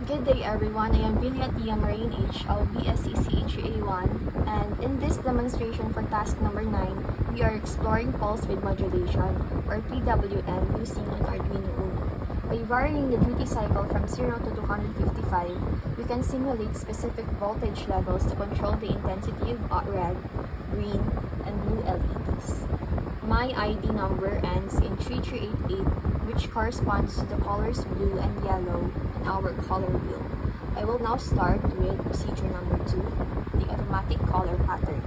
Good day everyone, I am Vilya Tia Marine H of BSCCHA1, and in this demonstration for task number 9, we are exploring pulse width modulation or PWM using an Arduino Uno. By varying the duty cycle from 0 to 255, we can simulate specific voltage levels to control the intensity of red, green, and blue LEDs. My ID number ends in 3388, which corresponds to the colors blue and yellow in our color wheel. I will now start with procedure number 2, the automatic color pattern.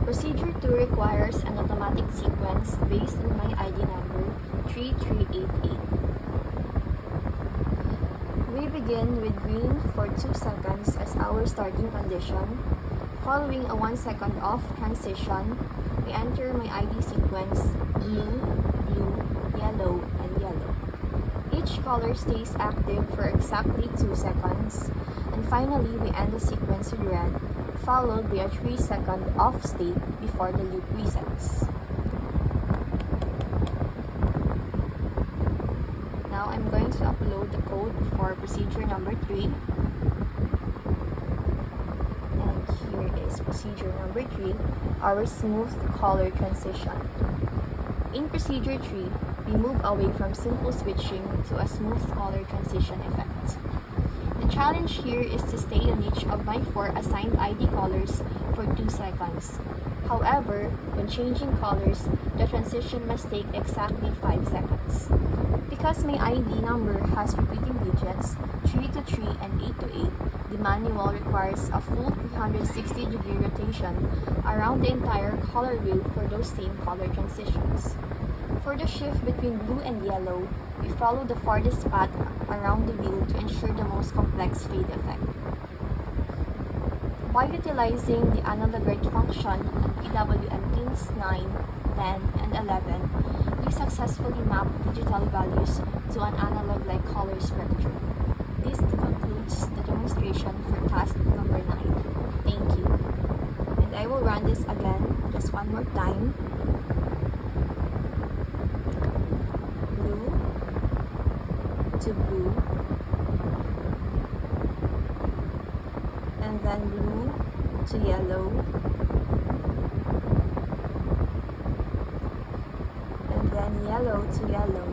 Procedure 2 requires an automatic sequence based on my ID number 3388. We begin with green for 2 seconds as our starting condition. Following a 1 second off transition, we enter my ID sequence blue, blue, yellow, and yellow. Each color stays active for exactly 2 seconds. And finally, we end the sequence with red, followed by a 3 second off state before the loop resets. Now I'm going to upload the code for procedure number 3. And here is procedure number 3, our smooth color transition. In procedure 3, we move away from simple switching to a smooth color transition effect. The challenge here is to stay on each of my 4 assigned ID colors for 2 seconds. However, when changing colors, the transition must take exactly 5 seconds. Because my ID number has repeating digits, 3 to 3 and 8 to 8, the manual requires a full 360-degree rotation around the entire color wheel for those same color transitions. For the shift between blue and yellow, we follow the farthest path around the wheel to ensure the most complex fade effect. By utilizing the analog rate function on PWM pins 9, 10, and 11, we successfully map digital values to an analog-like color spectrum. This concludes the demonstration for task number 9. Thank you. And I will run this again just one more time. Blue to blue, and then blue to yellow, and then yellow to yellow,